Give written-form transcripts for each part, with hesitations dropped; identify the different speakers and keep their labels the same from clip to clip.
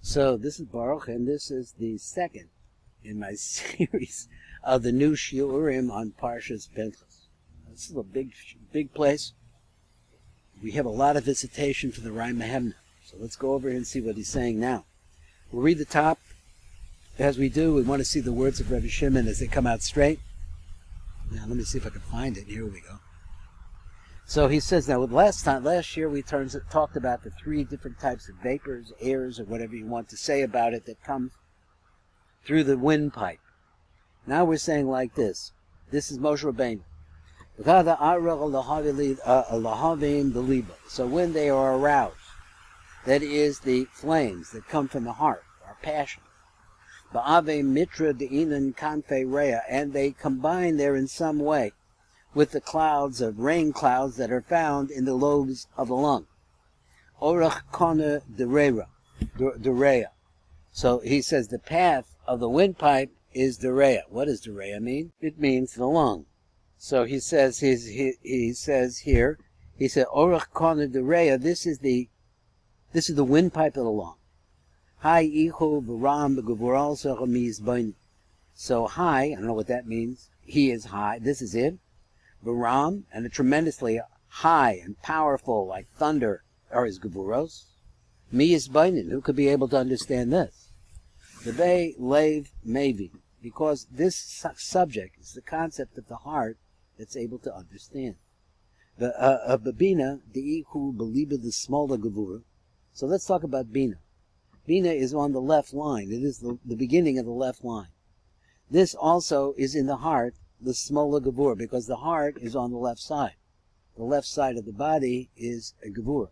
Speaker 1: So this is Baruch, and this is the second in my series of the new shiurim on Parshas Pinchas. This is a big place. We have a lot of visitation for the RAYA MAHEMNA. So let's go over and see what he's saying now. We'll read the top. As we do, we want to see the words of Rebbe Shimon as they come out straight. Now let me see if I can find it. Here we go. So he says, now last year we talked about the three different types of vapors, airs, or whatever you want to say about it that comes through the windpipe. Now we're saying like this. This is Moshe Rabbeinu. So when they are aroused, that is the flames that come from the heart, our passion. And they combine there in some way with the clouds of rain clouds that are found in the lobes of the lung. Orach kona dereya. So he says the path of the windpipe is dereya. What does dereya mean? It means the lung. So he says he says here, he said orach kona dereya. This is the windpipe of the lung. Hai ihu v'ram b'gevural sechamiz b'ini. So high, I don't know what that means. He is high. This is it. Varam, and a tremendously high and powerful, like thunder, are his gevuros. Mi is bainin, who could be able to understand this? The bay lave mevi, because this subject is the concept of the heart that's able to understand. The babina deihu beliba the smaller gevura. So let's talk about bina. Bina is on the left line. It is the beginning of the left line. This also is in the heart, the smaller gevura, because the heart is on the left side. The left side of the body is a gevura.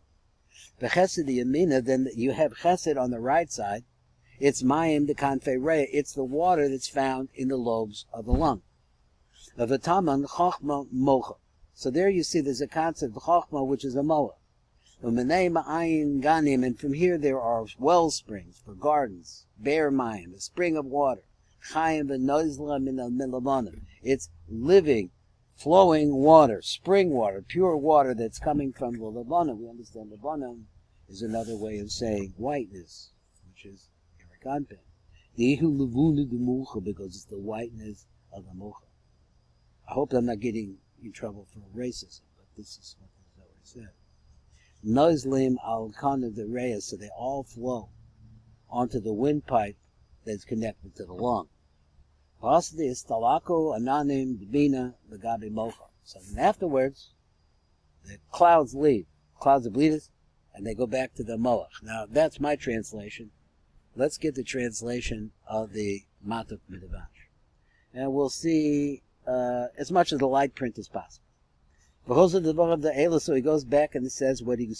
Speaker 1: The chesed yamina, then you have chesed on the right side. It's mayim the kanfei reya. It's the water that's found in the lobes of the lung. V'taman chochma mocha. So there you see there's a concept of chochma, which is a moa. U'menei ma'ayin ganim, and from here there are well springs for gardens, bear mayim, a spring of water. It's living, flowing water, spring water, pure water that's coming from the Lebanon. We understand Lebanon is another way of saying whiteness, which is Erikanpen. Because it's the whiteness of the Mocha. I hope I'm not getting in trouble for racism, but this is what the Zohar said. Nozlim al kana de Reyes, so they all flow onto the windpipe that's connected to the lung. So then afterwards, the clouds leave, clouds of bleedus, and they go back to the moach. Now that's my translation. Let's get the translation of the Matuk Midrash, and we'll see as much of the light print as possible. So he goes back and says what he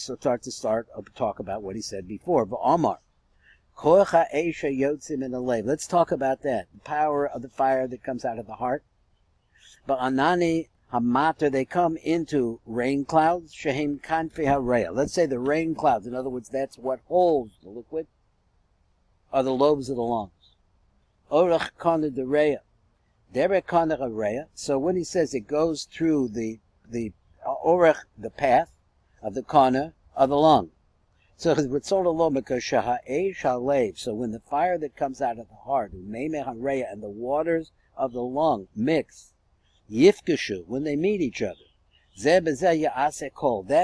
Speaker 1: talk about what he said before. Let's talk about that. The power of the fire that comes out of the heart. But anani hamater, they come into rain clouds. Shehem kanfi haraya. Let's say the rain clouds. In other words, that's what holds the liquid. Are the lobes of the lungs. Orach kana dereya. Derek kana hareya. So when he says it goes through the orach, the path of the kana of the lung. So because so when the fire that comes out of the heart, and the waters of the lung mix, yifkashu, when they meet each other, that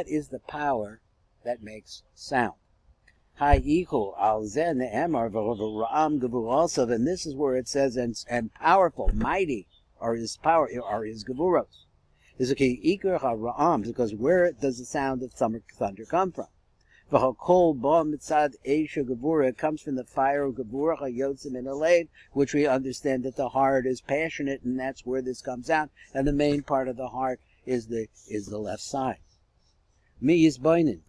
Speaker 1: is the power that makes sound. And this is where it says, and powerful, mighty are his power, are his gevuros. Because where does the sound of thunder come from? It comes from the fire of Gevurah, which we understand that the heart is passionate, and that's where this comes out. And the main part of the heart is the left side. Me is bainin.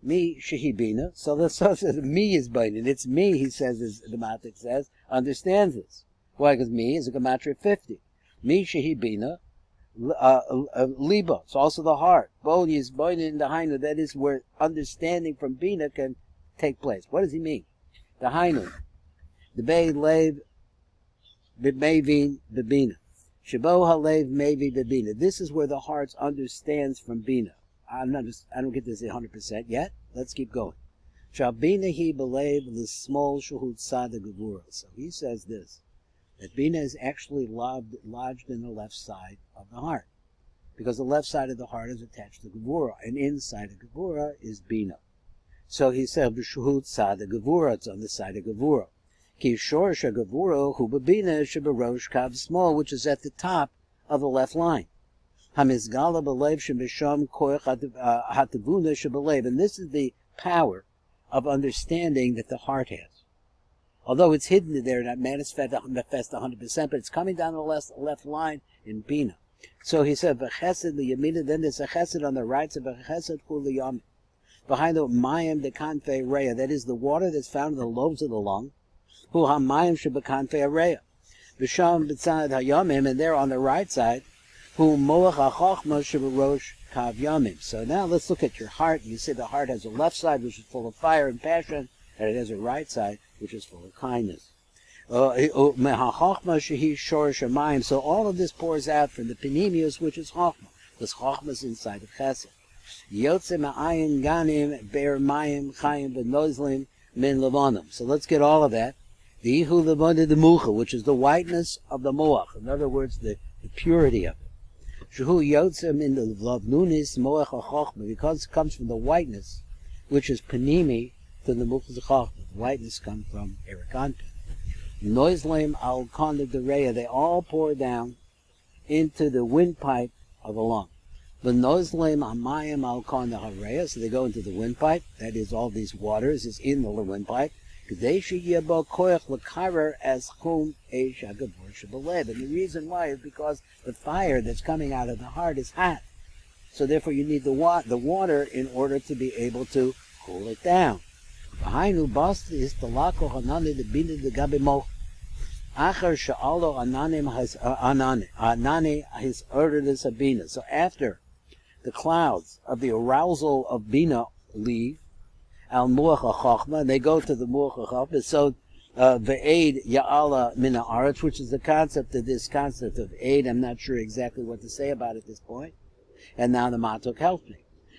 Speaker 1: Me shehibina. So the Zohar says me is bainin. It's me, he says, as the Matik says, understands this. Why? Because me is a gematria 50. Me shehibina. Liba, it's also the heart. Boni is boina in the hainu. That is where understanding from bina can take place. What does he mean? The hainu, the bay lev b'mevin b'bina. Shabo halev mevi b'bina. This is where the heart understands from bina. I don't get this 100% yet. Let's keep going. Shabina he believe the small shuhud sada gevura. So he says this, that bina is actually lodged in the left side of the heart, because the left side of the heart is attached to gevura, and inside of gevura is bina. So he said, "B'shuhud sada gevura," it's on the side of gevura. Ki shorsha gevura hu b'bina sheberosh kav small, which is at the top of the left line. Hamizgala b'lev shebisham koich hatavuna shebelev, and this is the power of understanding that the heart has. Although it's hidden there, not manifest 100%, but it's coming down the left line in bina. So he said, "V'chesed liyamina." Then there's a chesed on the right side, "V'chesed hu liyam." Behind the mayim de kanfei raya, that is the water that's found in the lobes of the lung. Hu hamayim shebekanfei raya. V'sham b'tzad hayamim, and there on the right side, hu moach hachachma sheberosh kav yamim. So now let's look at your heart. You see the heart has a left side which is full of fire and passion, and it has a right side which is full of kindness. So all of this pours out from the penimius, which is chachma, because chachma is inside of chesed. Yotze ma'ayin ganim ber mayim chayim v'nozlim min levanim. So let's get all of that. The ihu levana de mucha, which is the whiteness of the moach. In other words, the purity of it. Shehu yotze min the lavnunis moach hachachma, because it comes from the whiteness, which is panimi, to the mucha chachma. The whiteness comes from erikanta. Noizlim al konda de reya, they all pour down into the windpipe of the lung. The noizlim amayim al konda hareya, so they go into the windpipe. That is, all these waters is in the windpipe. Kadeshi yebo koich lekarer as chum eish agavur shebelev. And the reason why is because the fire that's coming out of the heart is hot. So therefore you need the water in order to be able to cool it down. Behind ubast is the lako hanane the bina the gabimoch. Achar sha'alo ananim has anane his orders of bina. So after the clouds of the arousal of bina leave, al muach hachachma, they go to the muach hachachma. So ve'ed ya'ala min ha'aretz, which is the concept of this concept of aid. I'm not sure exactly what to say about it at this point. And now the matok helped me.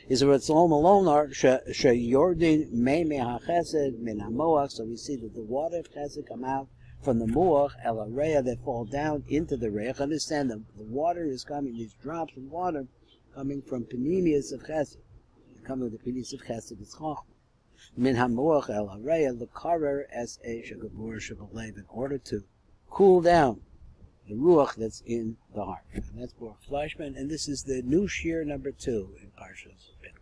Speaker 1: Is where it's all alone are sheyordin meimei hachesed min hamoach. So we see that the water of chesed come out from the muach el haraya that fall down into the reich. Understand the water is coming; these drops of water coming from penimius of chesed. Coming with the penimius of chesed is chachma. Min hamoach el haraya lekarer es eish hagavur shebelev, in order to cool down the ruach that's in the heart. And that's Baruch Fleischman, and this is the new shir number 2 in Parshas Ben.